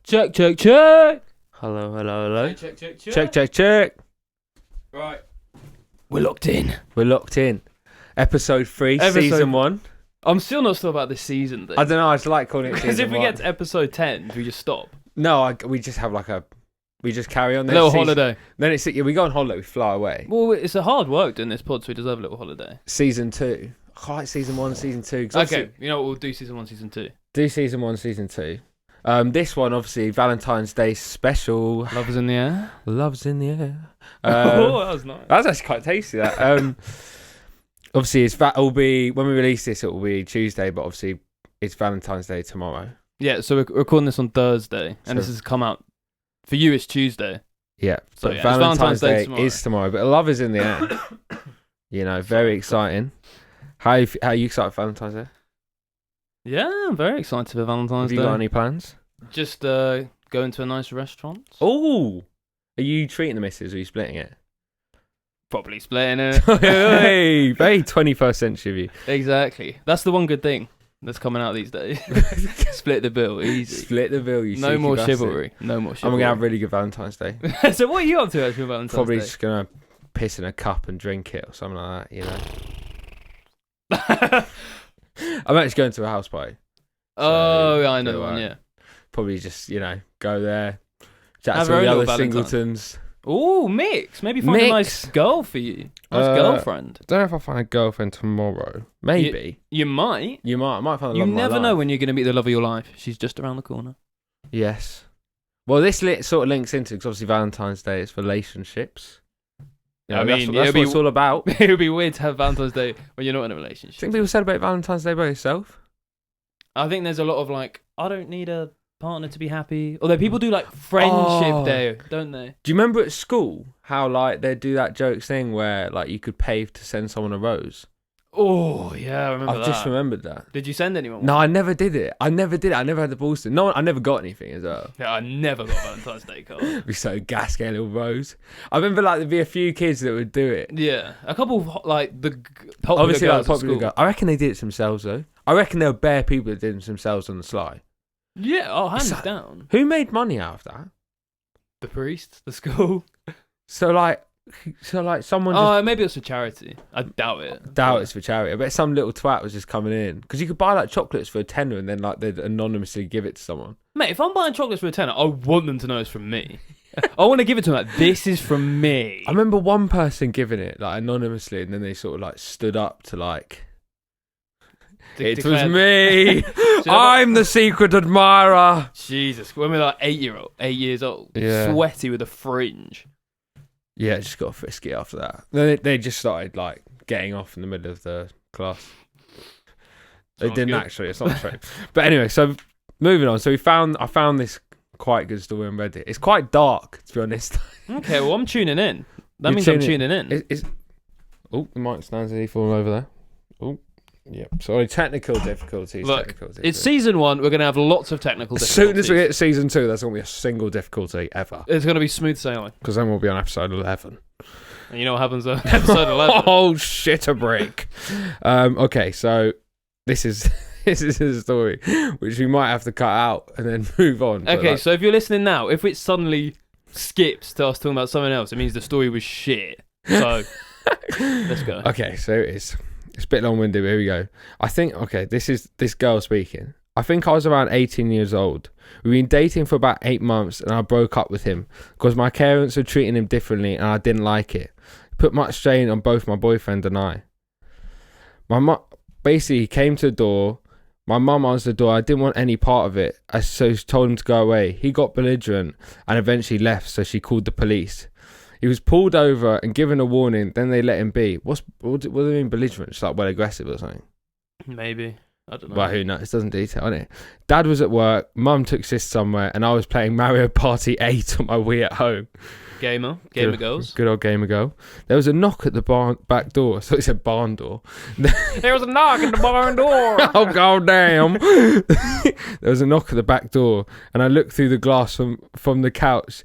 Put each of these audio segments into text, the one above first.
Check. Hello. Check. Right. We're locked in. Episode 3, Season 1. I'm still not sure about this season thing. I don't know, I just like calling it Because Season if we 1. get to episode 10, do we just stop? No, we just have we just carry on. A little holiday. Then we go on holiday, we fly away. Well, it's a hard work doing this pod, so we deserve a little holiday. Season 2. I like Season 1 and Season 2. Okay, you know what, we'll do Season 1, Season 2. Do Season 1, Season 2. This one, obviously, Valentine's Day special. Love is in the air. Love's in the air. Oh, that was nice. That's actually quite tasty, that. Obviously, it'll be, when we release this, it will be Tuesday, but obviously, it's Valentine's Day tomorrow. Yeah, so we're recording this on Thursday, and this has come out, for you, it's Tuesday. Yeah, so but Valentine's Day is tomorrow, but love is in the air. You know, very exciting. How are you excited for Valentine's Day? Yeah, I'm very excited for Valentine's Day. Have you got any plans? Just going to a nice restaurant. Oh, are you treating the missus or are you splitting it? Probably splitting it. Hey, very 21st century of you. Exactly. That's the one good thing that's coming out these days. Split the bill, easy. Split the bill, you No more chivalry. No more chivalry. I'm going to have a really good Valentine's Day. So what are you up to actually for Valentine's Probably Day? just going to piss in a cup and drink it or something like that, you know. I'm actually going to a house party. Oh, yeah, I know the one, yeah. Probably just, go there, chat Have to all the other Valentine. singletons. Oh, mix. Maybe find a nice girl for you. Nice girlfriend. Don't know if I'll find a girlfriend tomorrow. Maybe. You might. I might find the You love of my never life. know when you're going to meet the love of your life. She's just around the corner. Yes. Well, this sort of links into, because obviously Valentine's Day is relationships. You know, I mean, that's what it's all about. It would be weird to have Valentine's Day when you're not in a relationship. Think people celebrate Valentine's Day by yourself? I think there's a lot of I don't need a partner to be happy. Although people do friendship day, don't they? Do you remember at school how they do that joke thing where you could pay to send someone a rose? Oh yeah, I remember that. I've just remembered that. Did you send anyone? No, I never did it. I never had the balls to. No, I never got anything as well. Yeah, I never got Valentine's Day card. It'd be so gas, get a little rose. I remember there'd be a few kids that would do it. Yeah, a couple of the obviously girls popular girls. I reckon they did it themselves though. I reckon there were bare people that did it themselves on the sly. Yeah, hands down. Who made money out of that? The priest, the school. So someone. Oh, maybe it was for charity. I doubt it. It's for charity. I bet some little twat was just coming in because you could buy chocolates for a tenner and then they'd anonymously give it to someone. Mate, if I'm buying chocolates for a tenner, I want them to know it's from me. I want to give it to them this is from me. I remember one person giving it anonymously, and then they sort of stood up to it was me. I'm the secret admirer. Jesus, when we were 8 years old, yeah. Sweaty with a fringe. Yeah, just got frisky after that. Then they just started getting off in the middle of the class. They didn't good. Actually. It's not true. But anyway, so moving on. So I found this quite good story on Reddit. It's quite dark, to be honest. Okay, well I'm tuning in. That means I'm tuning in. Oh, the mic stands as he falling over there. Oh. Yeah, sorry, technical difficulties. Look, it's season 1. We're going to have lots of technical difficulties. As soon as we get season 2, there's going to be a single difficulty ever. It's going to be smooth sailing. Because then we'll be on episode 11. And you know what happens on episode 11? Oh, shit a brick. Okay, so this is a story which we might have to cut out and then move on. Okay, so if you're listening now, if it suddenly skips to us talking about something else, it means the story was shit. So, let's go. Okay, so it is. It's a bit long-winded, but here we go. I think, this is this girl speaking. I think I was around 18 years old. We've been dating for about 8 months and I broke up with him because my parents were treating him differently and I didn't like it. It put much strain on both my boyfriend and I. My mum basically came to the door. My mum answered the door. I didn't want any part of it. So she told him to go away. He got belligerent and eventually left, so she called the police. He was pulled over and given a warning, then they let him be. What do they mean belligerent? Just well aggressive or something? Maybe. I don't know. Well, who knows? It doesn't detail on it. Dad was at work, Mum took sis somewhere, and I was playing Mario Party 8 on my Wii at home. Gamer goes. Good old gamer girl. There was a knock at the back door. So it said barn door. There was a knock at the barn door. Oh, god damn. There was a knock at the back door, and I looked through the glass from the couch.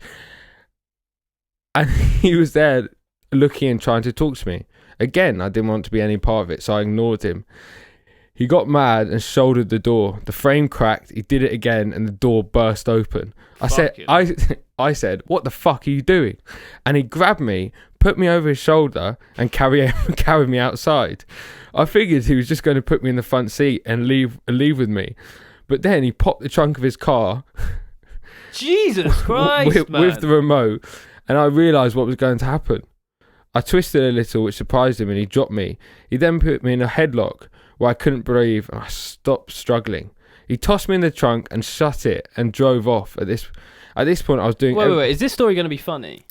And he was there looking and trying to talk to me. Again, I didn't want to be any part of it, so I ignored him. He got mad and shouldered the door. The frame cracked. He did it again, and the door burst open. I said, "What the fuck are you doing?" And he grabbed me, put me over his shoulder, and carried me outside. I figured he was just going to put me in the front seat and leave with me, but then he popped the trunk of his car. Jesus Christ, man. With the remote, and I realised what was going to happen. I twisted a little, which surprised him, and he dropped me. He then put me in a headlock where I couldn't breathe, and I stopped struggling. He tossed me in the trunk and shut it and drove off. At this point, I was doing... Wait. Is this story going to be funny?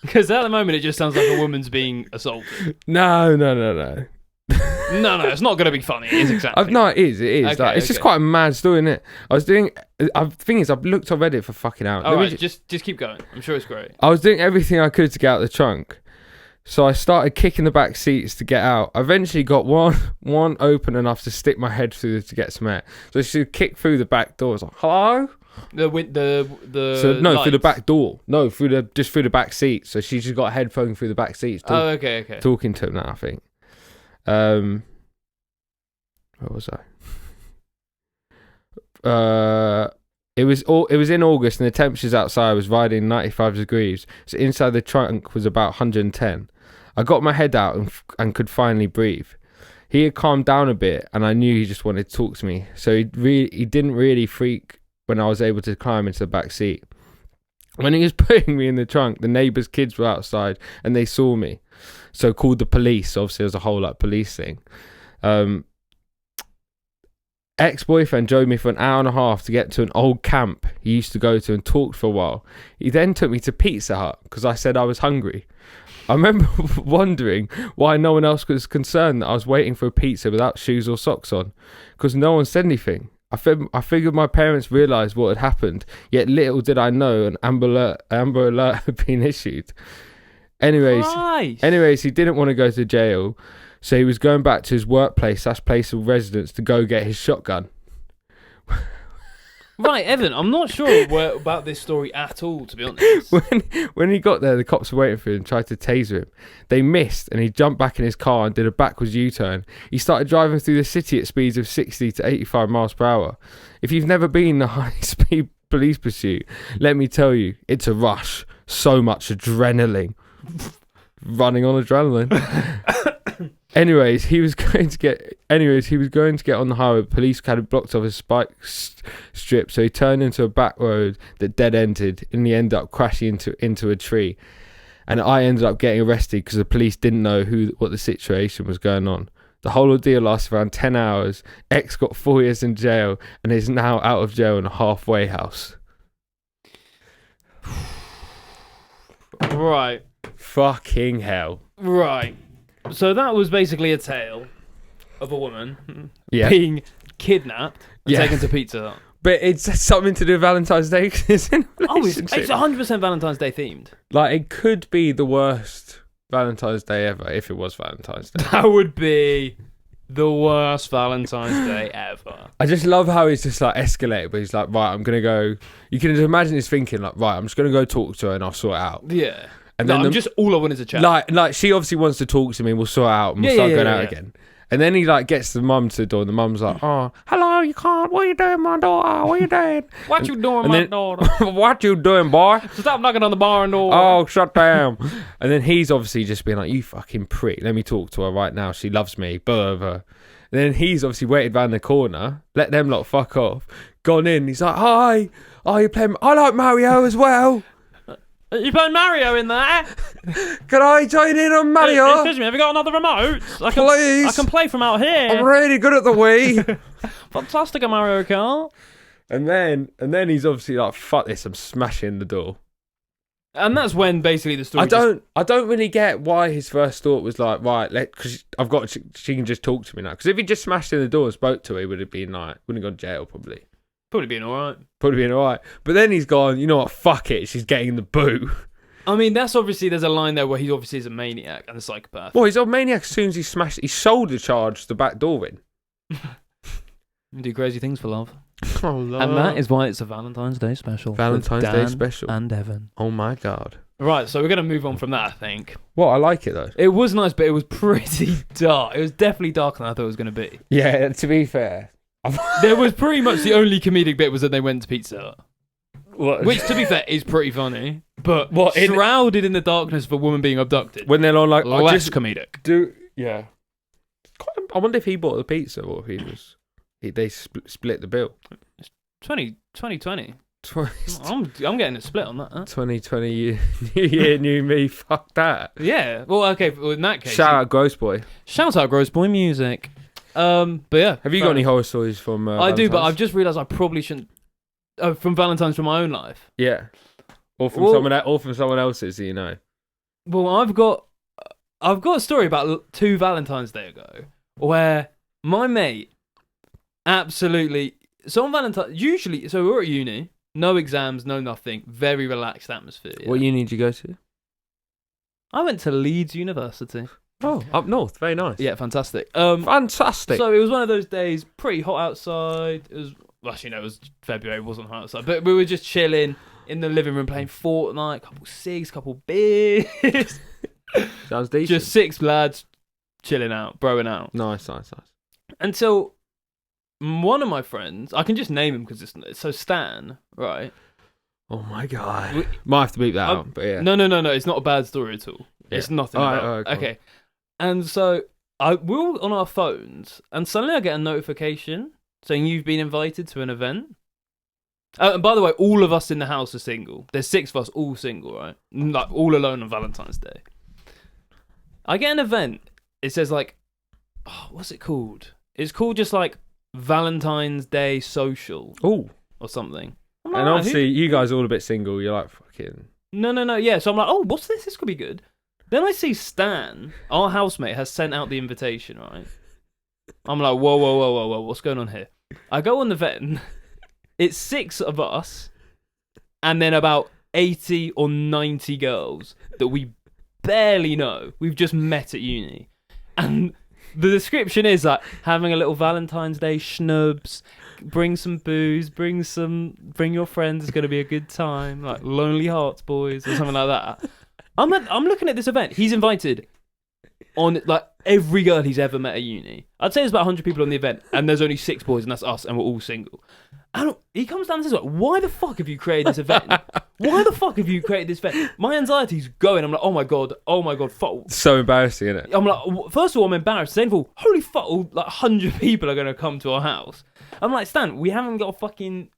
Because at the moment, it just sounds like a woman's being assaulted. No. No, it's not going to be funny. It is exactly. No, it is. Okay, It's just quite a mad story, isn't it? The thing is, I've looked on Reddit for fucking hours. All right, just keep going. I'm sure it's great. I was doing everything I could to get out of the trunk. So I started kicking the back seats to get out. I eventually got one open enough to stick my head through to get some air. So she kicked through the back door. I was like, "Hello?" Through the back door. No, through the back seat. So she just got a headphone through the back seats. Okay. Talking to him now, I think. Where was I? It was in August, and the temperatures outside was riding 95 degrees. So inside the trunk was about 110. I got my head out and could finally breathe. He had calmed down a bit, and I knew he just wanted to talk to me. So he didn't really freak when I was able to climb into the back seat. When he was putting me in the trunk, the neighbours' kids were outside, and they saw me. So called the police. Obviously, there's a whole police thing. Ex-boyfriend drove me for an hour and a half to get to an old camp he used to go to and talked for a while. He then took me to Pizza Hut because I said I was hungry. I remember wondering why no one else was concerned that I was waiting for a pizza without shoes or socks on, because no one said anything. I figured my parents realised what had happened, yet little did I know an Amber Alert had been issued. Anyways, he didn't want to go to jail, so he was going back to his workplace / place of residence to go get his shotgun. Right, Evan, I'm not sure about this story at all, to be honest. When he got there, the cops were waiting for him and tried to taser him. They missed, and he jumped back in his car and did a backwards U-turn. He started driving through the city at speeds of 60 to 85 miles per hour. If you've never been in a high-speed police pursuit, let me tell you, it's a rush. So much adrenaline. Running on adrenaline. Anyways, he was going to get on the highway. Police had blocked off a spike strip, so he turned into a back road that dead-ended, and he ended up crashing into a tree. And I ended up getting arrested because the police didn't know what the situation was going on. The whole ordeal lasted around 10 hours. X got 4 years in jail and is now out of jail in a halfway house. Right. Fucking hell. Right. So that was basically a tale of a woman being kidnapped and taken to Pizza Hut. But it's something to do with Valentine's Day. It's 100% Valentine's Day themed. Like, it could be the worst Valentine's Day ever if it was Valentine's Day. That would be the worst Valentine's Day ever. I just love how he's just like escalated, but he's like, right, I'm going to go. You can just imagine he's thinking like, right, I'm just going to go talk to her and I'll sort it out. Yeah. And then all I want is a chat. Like she obviously wants to talk to me. We'll sort it out and we'll start going out again. And then he like gets the mum to the door, and the mum's like, "Oh, hello, you can't. What are you doing, my daughter? What are you doing? What you doing, my daughter? What you doing, boy? Stop knocking on the barn door. Oh, shut down." And then he's obviously just being like, "You fucking prick. Let me talk to her right now. She loves me." Blah, blah, blah. And then he's obviously waited round the corner, let them lot fuck off, gone in. He's like, "Hi, you playing? I like Mario as well. You playing Mario in there? Can I join in on Mario? Excuse me, have you got another remote? Please. I can play from out here. I'm really good at the Wii." Fantastic at Mario Kart. And then he's obviously like, "Fuck this, I'm smashing the door." And that's when basically the story. I don't really get why his first thought was like, right, because she can just talk to me now. Because if he just smashed in the door and spoke to her, he would have been like, wouldn't have gone to jail probably. Probably been alright. But then he's gone, you know what, fuck it, she's getting the boot. I mean, that's obviously, there's a line there where he obviously is a maniac and a psychopath. Well, he's a maniac as soon as he shoulder charged the back door in. You do crazy things for love. Oh, Lord. And that is why it's a Valentine's Day special. Valentine's Day special. And Evan. Oh my God. Right, so we're going to move on from that, I think. Well, I like it though. It was nice, but it was pretty dark. It was definitely darker than I thought it was going to be. Yeah, to be fair. There was pretty much the only comedic bit was that they went to Pizza Hut. What? Which, to be fair, is pretty funny. But What, shrouded in the darkness of a woman being abducted. When they're on like... Less comedic. Yeah. I wonder if he bought the pizza or if he was... They split the bill. 2020. 20, I'm getting a split on that. Huh? 2020 new year, new me. Fuck that. Yeah. Well, okay. Well, in that case, Shout out Gross Boy. Shout out Gross Boy Music. But yeah. Have you got any horror stories from? I do, but I've just realised I probably shouldn't. From Valentine's from my own life. Yeah. Or from someone else's, you know. Well, I've got a story about 2 Valentine's Day ago where my mate absolutely. So on Valentine's, usually, so we're at uni. No exams, no nothing. Very relaxed atmosphere. Yeah. What uni did you go to? I went to Leeds University. Oh, up north. Very nice. Yeah, fantastic. Fantastic. So it was one of those days, pretty hot outside. It was, well, actually, no, it was February. It wasn't hot outside. But we were just chilling in the living room playing Fortnite, couple cigs, couple beers. Sounds decent. Just 6 lads chilling out, broing out. Nice. Until one of my friends, I can just name him because it's so Stan, right? Oh my god. Might have to beat that out, but yeah. No. It's not a bad story at all. Yeah. It's nothing. All right, okay. And so we're all on our phones, and suddenly I get a notification saying you've been invited to an event. And by the way, all of us in the house are single. There's 6 of us, all single, right? Like all alone on Valentine's Day. I get an event. It says like, what's it called? It's called just like Valentine's Day social. Oh, or something. And obviously, you guys are all a bit single. You're like, fucking... No. Yeah, so I'm like, oh, what's this? This could be good. Then I see Stan, our housemate, has sent out the invitation, right? I'm like, whoa, what's going on here? I go on the event. It's 6 of us, and then about 80 or 90 girls that we barely know. We've just met at uni. And the description is like, having a little Valentine's Day schnubs, bring some booze, bring your friends, it's going to be a good time, like Lonely Hearts Boys, or something like that. I'm looking at this event. He's invited on like every girl he's ever met at uni. I'd say there's about 100 people on the event, and there's only 6 boys, and that's us, and we're all single. And he comes down and says, like, why the fuck have you created this event? Why the fuck have you created this event? My anxiety's going. I'm like, oh my god, fuck. So embarrassing, isn't it? I'm like, first of all, I'm embarrassed. Second of all, holy fuck, like 100 people are going to come to our house. I'm like, Stan, we haven't got a fucking...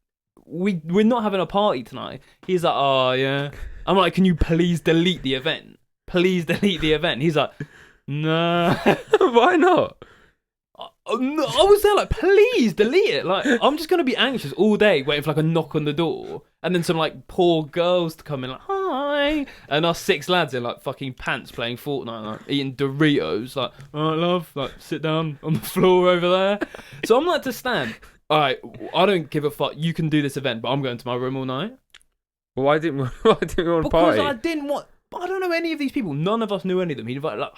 We're not having a party tonight. He's like, oh, yeah. I'm like, can you please delete the event? Please delete the event. He's like, no. Why not? I was there like, please delete it. Like, I'm just going to be anxious all day waiting for like a knock on the door and then some like poor girls to come in like, hi. And us 6 lads in like fucking pants playing Fortnite, like eating Doritos. Like, all right, love, like sit down on the floor over there. So I'm like to Stan, all right, I don't give a fuck. You can do this event, but I'm going to my room all night. Well, why didn't we want to party? Because I don't know any of these people. None of us knew any of them. He invited like...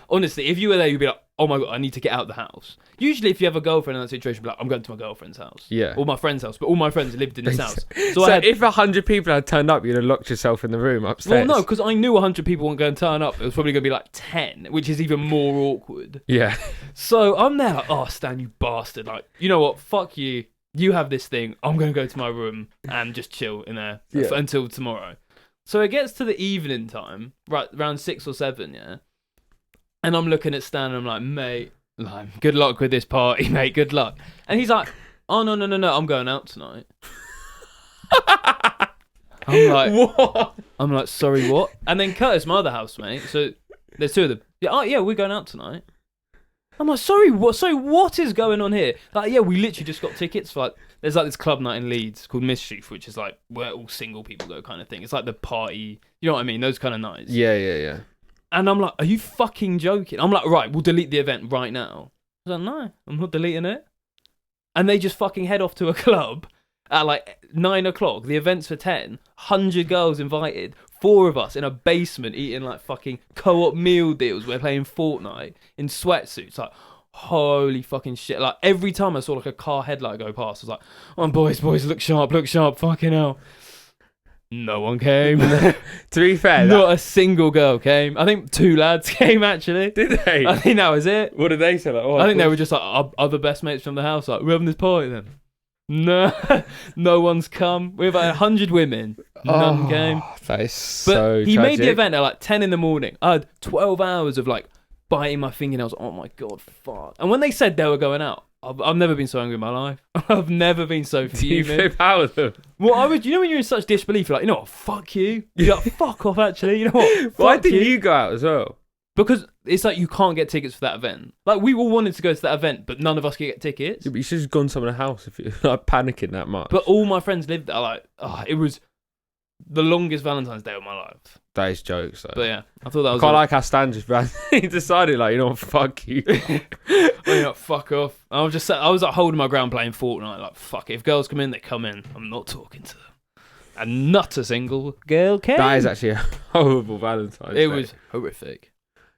Honestly, if you were there, you'd be like, oh my god, I need to get out of the house. Usually, if you have a girlfriend in that situation, you'd be like, I'm going to my girlfriend's house. Yeah. Or my friend's house. But all my friends lived in this house. So if 100 people had turned up, you'd have locked yourself in the room upstairs. Well, no, because I knew 100 people weren't going to turn up. It was probably going to be like 10, which is even more awkward. Yeah. So I'm there like, oh, Stan, you bastard. Like, you know what? Fuck you. You have this thing. I'm going to go to my room and just chill in there until tomorrow. So it gets to the evening time, right, around 6 or 7, yeah? And I'm looking at Stan and I'm like, mate, like, good luck with this party, mate, good luck. And he's like, oh, no, I'm going out tonight. I'm like, what? I'm like, sorry, what? And then Curtis, my other housemate, so there's 2 of them. Yeah, oh, yeah, we're going out tonight. I'm like, sorry, what? So what is going on here? Like, yeah, we literally just got tickets for like, there's like this club night in Leeds called Mischief, which is like where all single people go kind of thing. It's like the party, you know what I mean? Those kind of nights. Yeah. And I'm like, are you fucking joking? I'm like, right, we'll delete the event right now. I was like, no, I'm not deleting it. And they just fucking head off to a club at like 9 o'clock. The event's for 10. 100 girls invited. 4 of us in a basement eating like fucking co-op meal deals. We're playing Fortnite in sweatsuits. Like, holy fucking shit. Like, every time I saw like a car headlight go past, I was like, oh, boys, look sharp, fucking hell. No one came. To be fair, Not a single girl came. I think 2 lads came, actually. did they? I think that was it. What did they say? Like, I think they were just like other best mates from the house. Like, we're having this party then. No, no one's come. We have like 100 women. None came. That is But so he made the tragic. event at like 10 in the morning. I had 12 hours of like biting my fingernails. Oh my God, fuck. And when they said they were going out, I've never been so angry in my life. I've never been so Do you fuming. flip out of them? Well, you know when you're in such disbelief, you're like, you know what, fuck you. You're like, fuck off, actually. You know what? Why Fuck didn't you go out as well? Because it's like you can't get tickets for that event. Like, we all wanted to go to that event, but none of us could get tickets. Yeah, but you should have gone to someone's house if you're like panicking that much. But all my friends lived there. Like, it was the longest Valentine's Day of my life. That is jokes, though. But yeah, I thought that I was quite like how Stan just ran. He decided, like, you know what, fuck you. well, you know, fuck off. I was like holding my ground playing Fortnite. Like, fuck it. If girls come in, they come in. I'm not talking to them. And not a single girl came. That is actually a horrible Valentine's Day. It was horrific.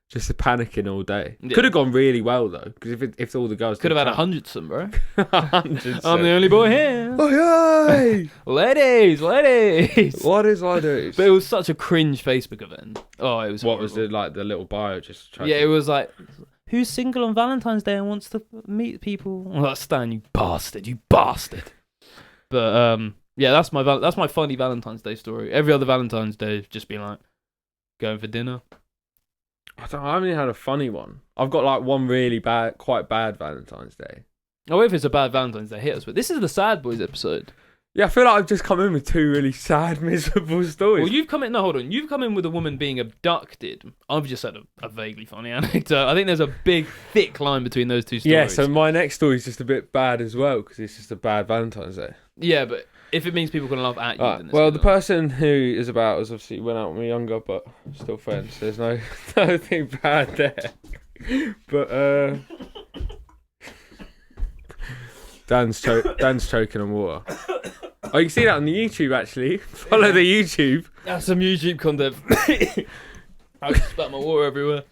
Just the panicking all day. Yeah. Could have gone really well, though, because if all the girls Could have had did 100 some, bro. 100. I'm the only boy here. Oh, yay! Ladies. What is I do? But it was such a cringe Facebook event. Oh, it was What horrible. was it, like, the little bio just Yeah, it was like, who's single on Valentine's Day and wants to meet people? I'm like, Stan, you bastard. But yeah, that's my funny Valentine's Day story. Every other Valentine's Day, just being like, going for dinner. I haven't even had a funny one. I've got, like, one really bad, quite bad Valentine's Day. Oh, if it's a bad Valentine's Day, hit us with. This is the Sad Boys episode. Yeah, I feel like I've just come in with 2 really sad, miserable stories. Well, you've come in. No, hold on. You've come in with a woman being abducted. I've just had a vaguely funny anecdote. I think there's a big, thick line between those two stories. Yeah, so my next story is just a bit bad as well, because it's just a bad Valentine's Day. Yeah, but if it means people can laugh at you, then it's well, good the enough. person who is about us obviously went out when we were younger, but still friends. There's nothing bad there. But Dan's choking on water. Oh, you can see that on the YouTube, actually. Follow the YouTube. That's some YouTube content. I just spat my water everywhere.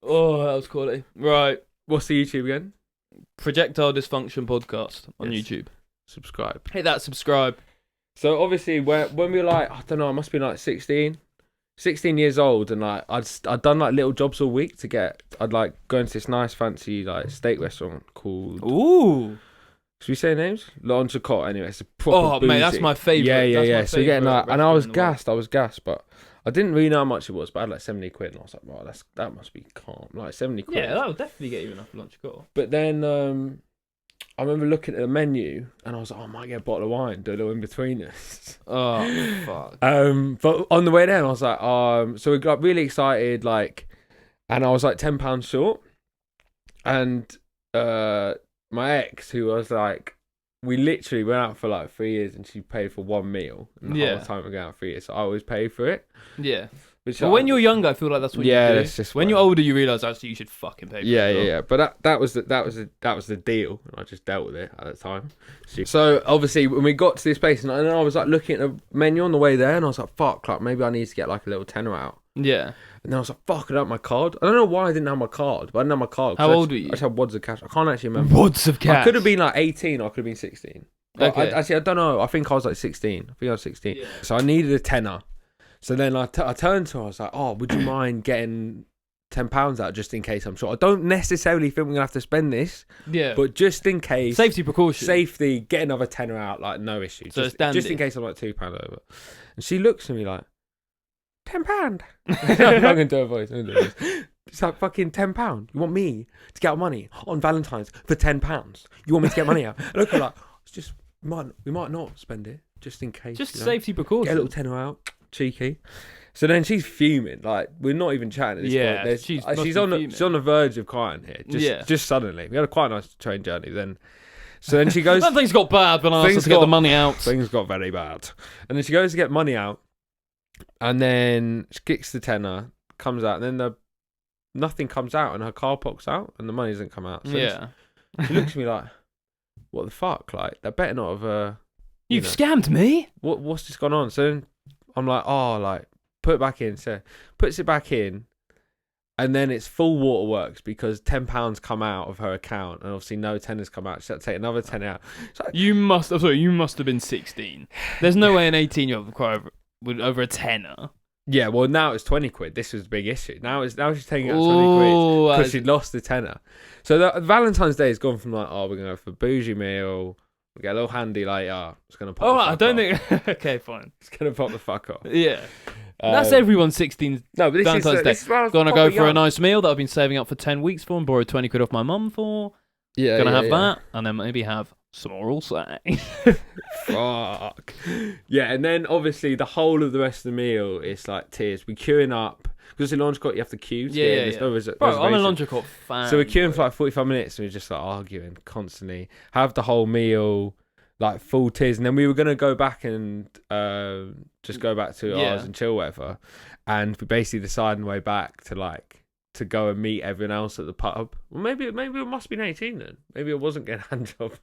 Oh, that was quality. Right. What's the YouTube again? Projectile Dysfunction podcast on Yes. YouTube. Subscribe. Hit that subscribe. So obviously, when we were like, I don't know, I must be like 16 years old, and like I'd done like little jobs all week I'd like go into this nice fancy like steak restaurant called. Ooh. Should we say names? L'Entrecôte. Anyway, it's a proper. Oh, mate, that's bougie. my favourite. Yeah. That's my So getting favourite that, and I was restaurant in the world. gassed, but I didn't really know how much it was. But I had like 70 quid, and I was like, "Wow, that must be calm." Like 70 quid. Yeah, that would definitely get you enough lunch call. But then I remember looking at the menu, and I was like, "Oh, I might get a bottle of wine, do a little in between us." Oh, fuck. But on the way down, I was like, so we got really excited, like, and I was like £10 short, and my ex, who was like, we literally went out for like 3 years, and she paid for one meal, and the whole time we go out 3 years, so I always pay for it. Yeah. Which Well, when you're younger, I feel like that's what you do. that's just when what- you're older, you realise actually you should fucking pay for it. Yeah. But that was the deal, and I just dealt with it at the time. So obviously, when we got to this place, and I was like looking at the menu on the way there, and I was like, "Fuck, like maybe I need to get like a little tenner out." Yeah. And then I was like, "Fuck, I don't have my card." I don't know why I didn't have my card, but I didn't have my card. How old were you? I just had wads of cash. I can't actually remember. Wads of cash. I could have been like 18, or I could have been 16. But Okay. I don't know. I think I was like 16. I think I was 16. Yeah. So I needed a tenner. So then I turned to her. I was like, "Oh, would you mind getting £10 out just in case I'm short? I don't necessarily think we're gonna have to spend this, Yeah. but just in case, Safety precaution. safety, get another tenner out, like no issue. So just, it's dandy. just in case I'm like £2 over." And she looks at me like, £10. I'm not gonna do a voice. I'm gonna do a voice. It's like fucking £10. You want me to get out money on Valentine's for £10? You want me to get money out? I look at her like, it's just we might not spend it just in case. Just you know? safety precaution. Get a little tenner out, cheeky. So then she's fuming, like we're not even chatting at this Yeah, point. There's- she's must she's be on fuming. she's on the verge of crying here. Yeah. Just suddenly, we had a quite nice train journey. So then she goes, That thing's got bad when I asked her Things to get the got- money out. things got very bad, and then she goes to get money out, and then she kicks the tenner, comes out, and then nothing comes out, and her card pops out, and the money doesn't come out. So Yeah. she looks at me like, "What the fuck? Like that better not have You've know. scammed me? what's just gone on?" So then I'm like, "Oh, like put it back in." So puts it back in, and then it's full waterworks because £10 come out of her account, and obviously no tenners come out. She had to take another tenner out. You must have been 16. There's no way an 18-year-old would cry over over a tenner. Yeah, well, now it's 20 quid. This was the big issue. Now she's taking out 20 Ooh, quid because she'd lost the tenner. So the Valentine's Day has gone from like, oh, we're going to go for a bougie meal. We get a little handy later. It's going to pop the fuck I don't off. think... Okay, fine. It's going to pop the fuck off. Yeah. That's everyone's 16th No, but Valentine's Day. this is where I was Gonna proper go for a young. nice meal that I've been saving up for 10 weeks for and borrowed 20 quid off my mum for. Yeah, Gonna have that and then maybe have some oral sex. Fuck. Yeah, and then obviously the whole of the rest of the meal is like tears. We're queuing up because the launch court you have to queue. There's no Bro, I'm a reservation. Laundry Court fan. So we're queuing for like 45 minutes and we're just like arguing constantly. Have the whole meal, like full tears, and then we were gonna go back and just go back to ours and chill, whatever. And we basically decided on the way back to go and meet everyone else at the pub. Well, maybe it must have been 18 then. Maybe it wasn't getting a hand job.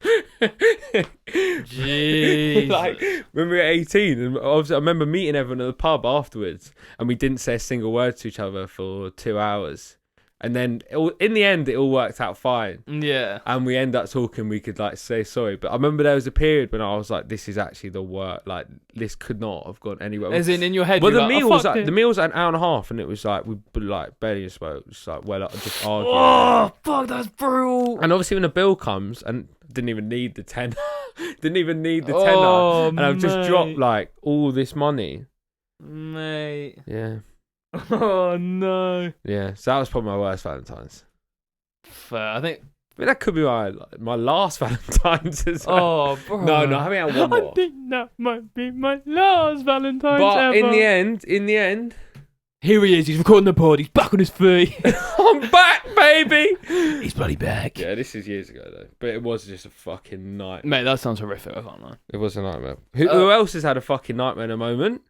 Jeez. Like when we were 18, and obviously I remember meeting everyone at the pub afterwards, and we didn't say a single word to each other for 2 hours. And then in the end, it all worked out fine. Yeah. And we end up talking, we could like say sorry. But I remember there was a period when I was like, this is actually the worst. Like, this could not have gone anywhere. As in your head, Well, you're the like, meal oh, was fuck like, it. the meal was like an hour and a half, and it was like, we like barely spoke. Just like, just arguing. Oh, fuck, that's brutal. And obviously when the bill comes, and didn't even need the tenner. Oh, and I've just mate. dropped like all this money. Mate. Yeah. Oh, no. Yeah. So that was probably my worst Valentine's. Fair. I think... I mean, that could be my last Valentine's as well. Oh, bro. No, I haven't had one more. I think that might be my last Valentine's But ever. in the end, Here he is. He's recording the pod. He's back on his feet. I'm back, baby. He's bloody back. Yeah, this is years ago though, but it was just a fucking nightmare. Mate, that sounds horrific. I can't lie. It was a nightmare. Who else has had a fucking nightmare in a moment?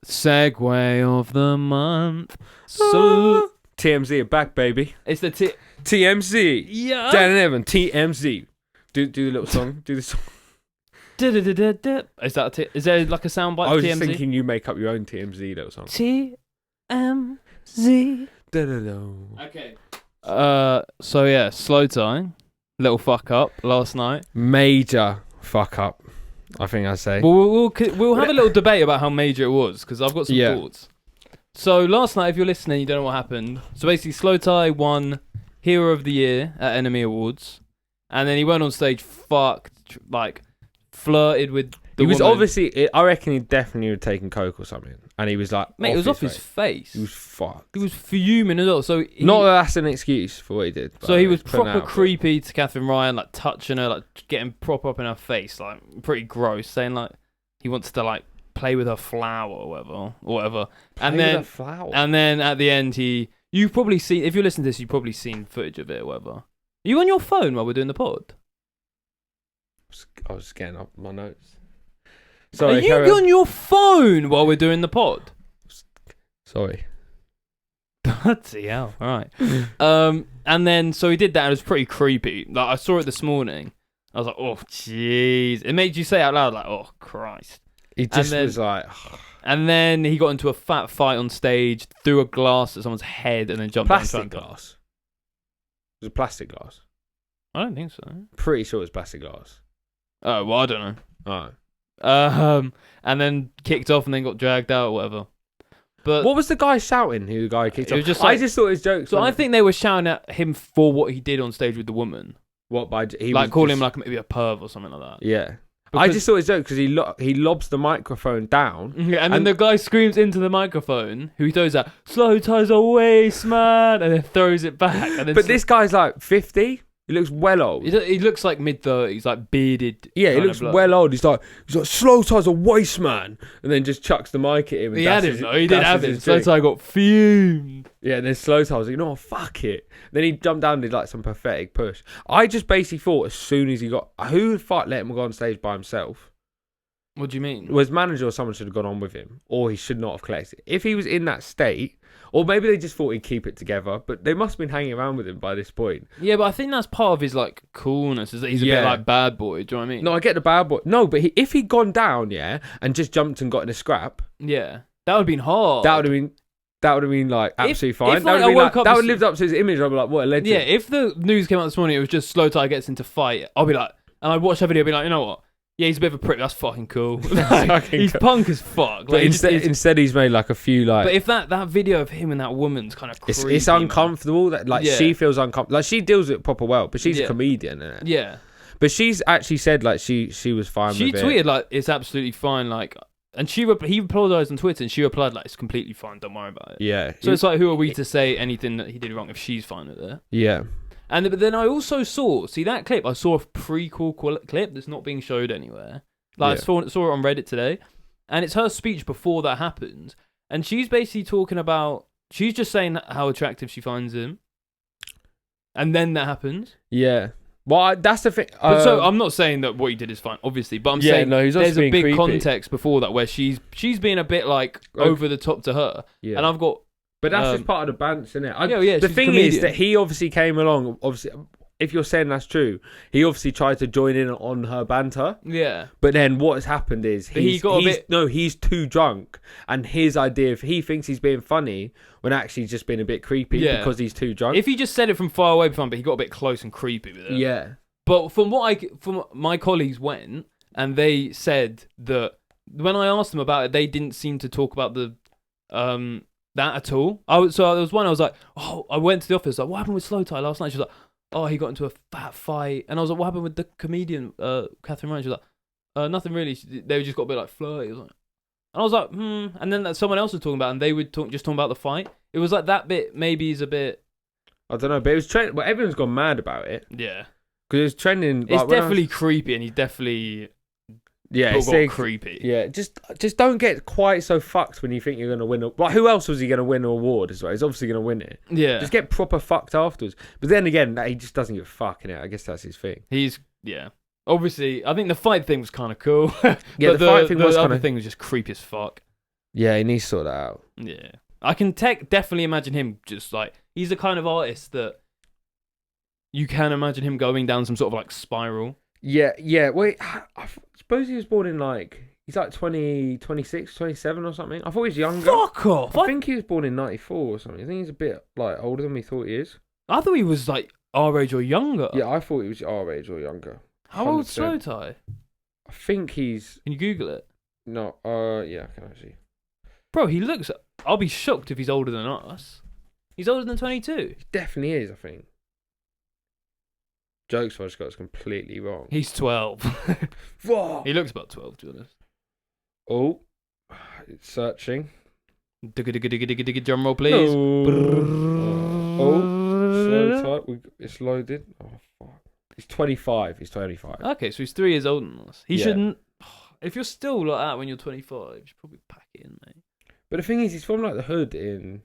Segway of the month. So TMZ are back, baby. it's the TMZ. yeah. Dan and Evan. TMZ. Do the little song. Do the song. Is that is there like a soundbite? I was TMZ? just thinking you make up your own TMZ little song. TMZ. Okay. So yeah, Slowthai, little fuck up last night. Major fuck up, I think I'd say. We'll have a little debate about how major it was because I've got some thoughts. So last night, if you're listening, you don't know what happened. So basically, Slowthai won Hero of the Year at Enemy Awards, and then he went on stage, flirted with the He was woman. obviously, I reckon he definitely had taken coke or something, and he was like, Mate, it was off his face. He was fucked. He was fuming as well. So Not that that's an excuse for what he did. So he was putting proper out, but- creepy to Catherine Ryan, like touching her, like getting proper up in her face, like pretty gross, saying like he wants to like play with her flower or whatever. And Play with then a flower. and then at the end you've probably seen, if you're listening to this, you've probably seen footage of it or whatever. Are you on your phone while we're doing the pod? I was getting up my notes. Are Sorry, you carry on. on your phone while we're doing the pod? Sorry. Bloody hell. Alright. And then so he did that and it was pretty creepy. Like I saw it this morning. I was like, oh jeez. It made you say out loud like, oh Christ. He just then- was like, And then he got into a fat fight on stage, threw a glass at someone's head, and then jumped down. plastic and tried to- glass. It was a plastic glass. I don't think so. Pretty sure it was plastic glass. Oh well, I don't Oh. know. And then kicked off, and then got dragged out, or whatever. But What was the guy shouting? Who the guy kicked It off? was just I like- just thought it was jokes. so I think they were shouting at him for what he did on stage with the woman, what by he like was calling just- him like maybe a perv or something like that. Yeah. I Because- just thought it was joke because he lobs the microphone down. Yeah, and then And- the guy screams into the microphone, who he throws out, Slowthai's a waste, man, and then throws it back. And then But this guy's like 50. He looks well old. he looks like mid-30s, like bearded. Yeah, he kind looks of bloke. well old. He's like Slowthai's a waste man, and then just chucks the mic at him. And He had dashes him though. He did dashes have him. his drink. Slowthai got fumed. Yeah, and then Slowthai was like, no, fuck it. Then he jumped down and did like some pathetic push. I just basically thought as soon as he got, who would fuck let him go on stage by himself? What do you mean? Was manager or someone should have gone on with him, or he should not have collected. If he was in that state, or maybe they just thought he'd keep it together, but they must have been hanging around with him by this point. Yeah, but I think that's part of his like coolness. Is that he's a bit Yeah. like bad boy. Do you know what I mean? No, I get the bad boy. No, but if he'd gone down, yeah, and just jumped and got in a scrap, Yeah, that would have been hard. that would have been like absolutely fine. if, That would like, have I been woke like, up that would this- have lived up to his image. I'd be like, what a legend. Yeah, if the news came out this morning, it was just Slowthai gets into fight. I'll be like, and I'd watch that video, and be like, you know what? Yeah, he's a bit of a prick. That's fucking cool. That's fucking he's cool. punk as fuck. But instead he's made like a few like. But if that video of him and that woman's kind of creepy, it's uncomfortable that like she feels uncomfortable. Like she deals with it proper well, but she's a comedian, isn't it? Yeah. But she's actually said like she was fine with it. She tweeted like it's absolutely fine, like, and he apologized on Twitter, and she replied like it's completely fine, don't worry about it. Yeah. So it's like, who are we to say anything that he did wrong if she's fine with it? Yeah. But then I also saw that clip. I saw a prequel clip that's not being showed anywhere. Like I saw it on Reddit today, and it's her speech before that happened, and she's basically talking about she's just saying how attractive she finds him, and then that happens. Yeah. Well, that's the thing. But so I'm not saying that what he did is fine, obviously. But I'm saying there's a big creepy context before that where she's being a bit like over the top to her, and I've got. But that's just part of the banter, isn't it? The thing is that he obviously came along. Obviously, if you're saying that's true, he obviously tried to join in on her banter. Yeah. But then what has happened is he's too drunk, and his idea of he thinks he's being funny when actually he's just being a bit creepy because he's too drunk. If he just said it from far away, but he got a bit close and creepy with it. Yeah. But from my colleagues went, and they said that when I asked them about it, they didn't seem to talk about the that at all. So there was one I was like, oh, I went to the office like, what happened with Slowthai last night? She was like, oh, he got into a fat fight, and I was like, what happened with the comedian Catherine Ryan? She was like, nothing really. They just got a bit like flirty. And I was like, and then someone else was talking about it, and they would just talking about the fight. It was like that bit maybe is a bit. I don't know, but it was trending. Well, everyone's gone mad about it. Yeah. Because it was trending. It's definitely creepy, and he's definitely it's creepy. Yeah, just don't get quite so fucked when you think you're gonna win. Well, who else was he gonna win an award as well? He's obviously gonna win it. Yeah, just get proper fucked afterwards. But then again, he just doesn't give a fuck in it. I guess that's his thing. Obviously, I think the fight thing was kind of cool. Yeah, but the fight thing was the other thing was just creepy as fuck. Yeah, he needs to sort that out. Yeah, I can definitely imagine him just like he's the kind of artist that. You can imagine him going down some sort of like spiral. Yeah. Wait, I suppose he was born in like he's like 26, 27 or something. I thought he was younger. Fuck off! I think he was born in 94 or something. I think he's a bit like older than we thought he is. I thought he was like our age or younger. Yeah, I thought he was our age or younger. 100%. How old's Slowthai? I think he's. Can you Google it? No. Yeah, I can actually. Bro, he looks. I'll be shocked if he's older than us. He's older than 22. He definitely is. I think. Jokes I just got completely wrong. He's 12. Whoa. He looks about 12, to be honest. Oh, it's searching. Drum roll, please. Slow type. It's loaded. Oh, fuck. He's 25. Okay, so he's 3 years older than us. He shouldn't. If you're still like that when you're 25, you should probably pack it in, mate. But the thing is, he's from like the hood in.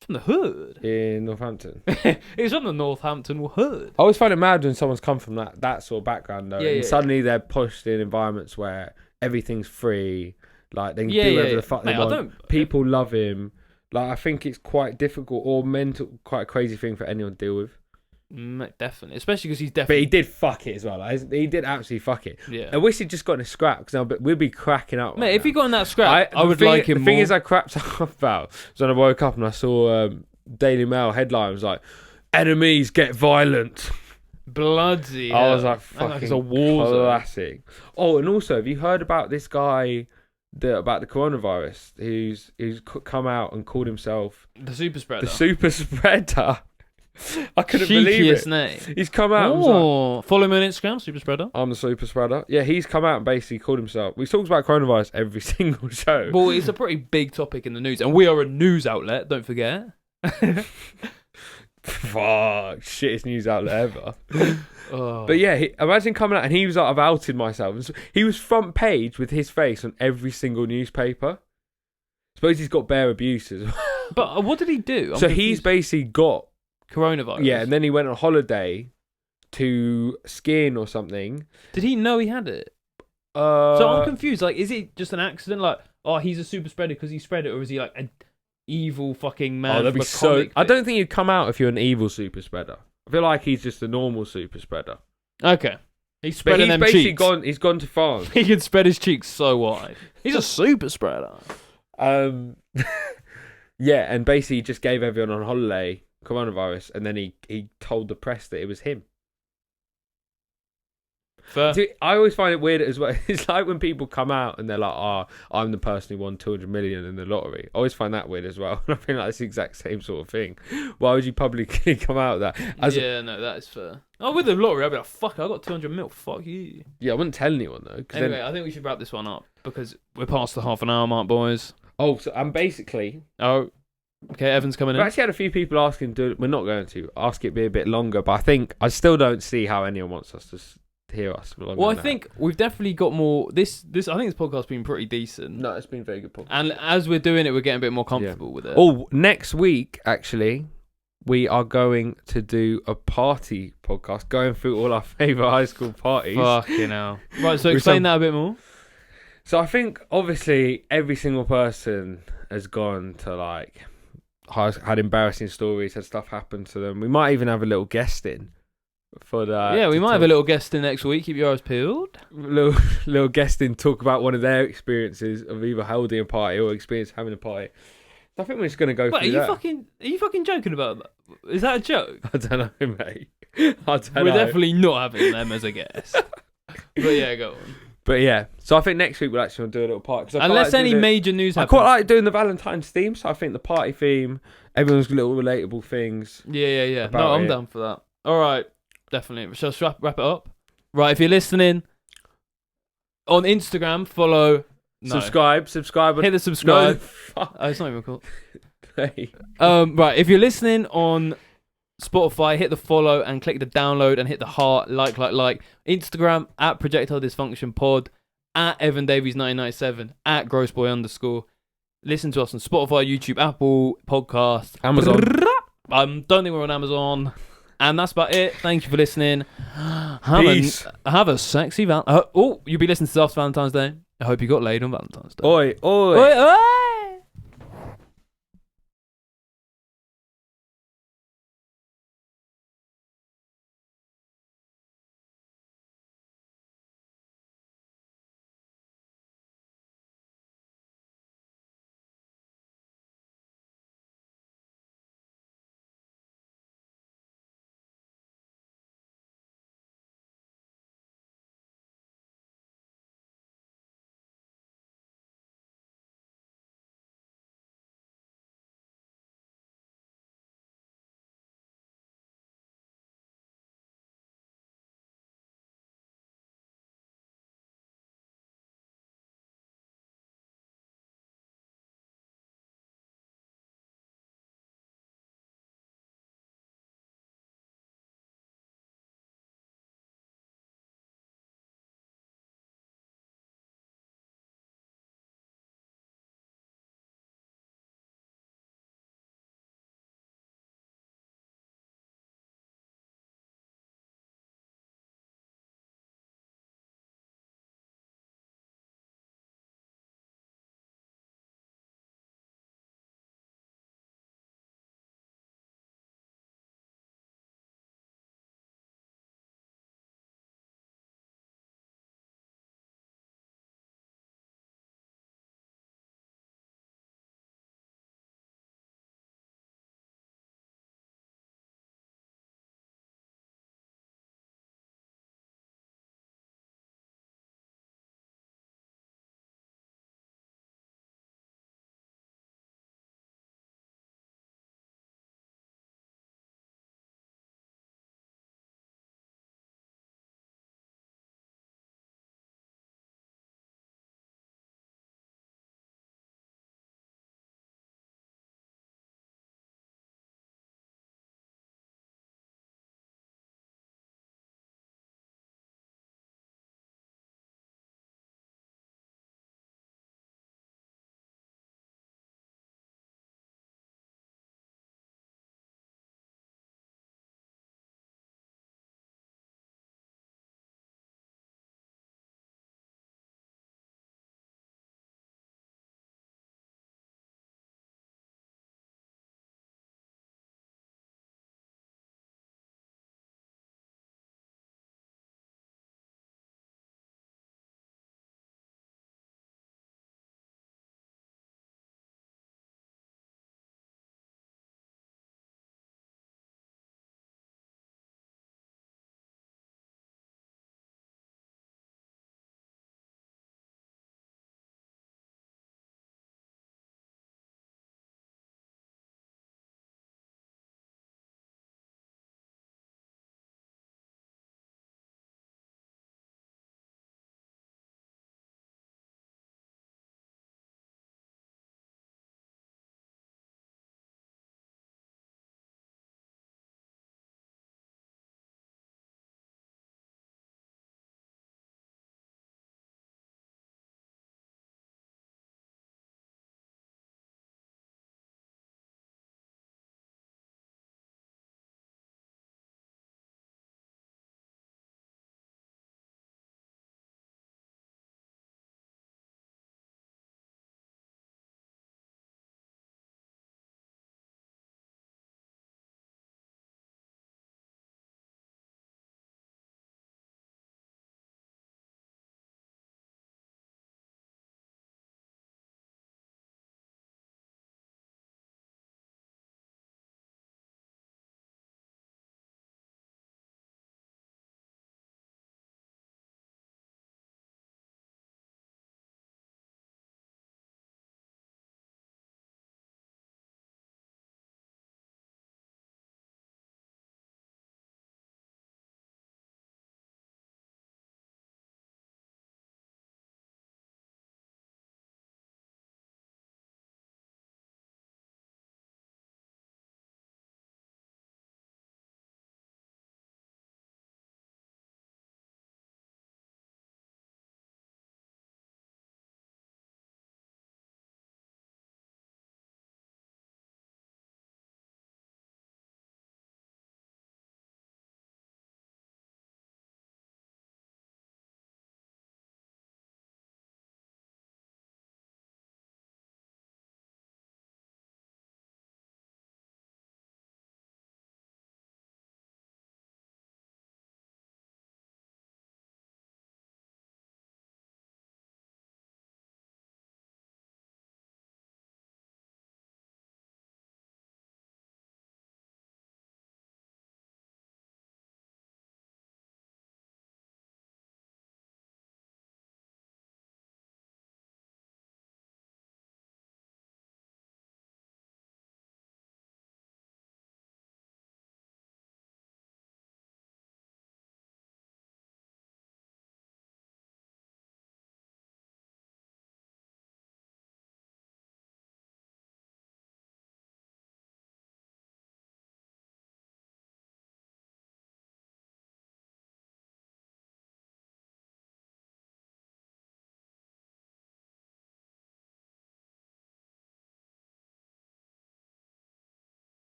From the hood? In Northampton. He's from the Northampton hood. I always find it mad when someone's come from that sort of background, though. Yeah, and suddenly they're pushed in environments where everything's free. Like, they can do whatever the fuck they want. People love him. Like, I think it's quite difficult or quite a crazy thing for anyone to deal with. Definitely. Especially because he's definitely... But he did fuck it as well. Like, he did absolutely fuck it. Yeah. I wish he'd just got in a scrap, because we'd be cracking up. Mate, if he got in that scrap, I would like him more. The thing is I crapped up about was when I woke up and I saw Daily Mail headline was like, enemies get violent. Bloody I hell. was like, fucking a war classic. Oh, and also, have you heard about this guy... about the coronavirus, who's come out and called himself the super spreader. I couldn't believe it. Name. He's come out. Oh, follow me on Instagram, super spreader. I'm the super spreader. Yeah, he's come out and basically called himself. We talk about coronavirus every single show. Well, it's a pretty big topic in the news, and we are a news outlet. Don't forget. Fuck, shittest news outlet ever. But yeah, imagine coming out and he was like, I've outed myself. And so he was front page with his face on every single newspaper. Suppose he's got bare abuse as well. But what did he do? He's basically got coronavirus. Yeah, and then he went on holiday to skiing or something. Did he know he had it? So I'm confused. Like, is it just an accident? Like, oh, he's a super spreader because he spread it, or is he like an evil fucking man? Oh, that'd be so. I don't think you'd come out if you're an evil super spreader. I feel like he's just a normal super spreader. Okay. He's spreading them cheeks. He's gone to France. He can spread his cheeks so wide. He's a super spreader. Yeah, and basically he just gave everyone on holiday coronavirus, and then he told the press that it was him. Fair. Dude, I always find it weird as well. It's like when people come out and they're like, "Oh, I'm the person who won 200 million in the lottery." I always find that weird as well. I feel like it's the exact same sort of thing. Why would you publicly come out with that? No, that is fair. Oh, with the lottery, I'd be like, "Fuck, I got 200 mil. Fuck you." Yeah, I wouldn't tell anyone though. Anyway, I think we should wrap this one up because we're past the half an hour mark, boys. Oh, so I'm basically. Oh, okay. Evan's coming We in. actually had a few people asking. We're not going to ask it be a bit longer, but I still don't see how anyone wants us to hear us for longer. Well, I than think we've definitely got more. This. I think this podcast's been pretty decent. that. No, it's been a very good podcast. And as we're doing it, we're getting a bit more comfortable with it. Oh, next week actually, we are going to do a party podcast, going through all our favourite high school parties. Fucking hell. Right, so explain that a bit more. So I think obviously every single person has gone to like had embarrassing stories, had stuff happen to them. We might even have a little guest in for that. Yeah, we might have a little guest in next week. Keep your eyes peeled. Little guest in, talk about one of their experiences of either holding a party or experience having a party. I think we're just gonna go Wait, through that. Are you fucking joking about that? Is that a joke? I don't know, mate. I don't know. We're definitely not having them as a guest. But yeah, go on. But yeah, so I think next week we'll actually do a little party. 'Cause I quite Unless like any doing major news I happens. quite like doing the Valentines theme, so I think the party theme, everyone's little relatable things. Yeah. about No, I'm it. down for that. All right, definitely. Shall I wrap it up? Right, if you're listening on Instagram, follow. No. Subscribe. Hit the subscribe. No, fuck. Oh, it's not even cool. Hey. Right, if you're listening on Spotify, hit the follow and click the download and hit the heart, like. Instagram at Projectile Dysfunction Pod, at Evan Davies 1997, at Grossboy_. Listen to us on Spotify, YouTube, Apple Podcasts, Amazon. Don't think we're on Amazon. And that's about it. Thank you for listening. Peace. Have a sexy you'll be listening to this after Valentine's Day. I hope you got laid on Valentine's Day. Oi. Oi, oi!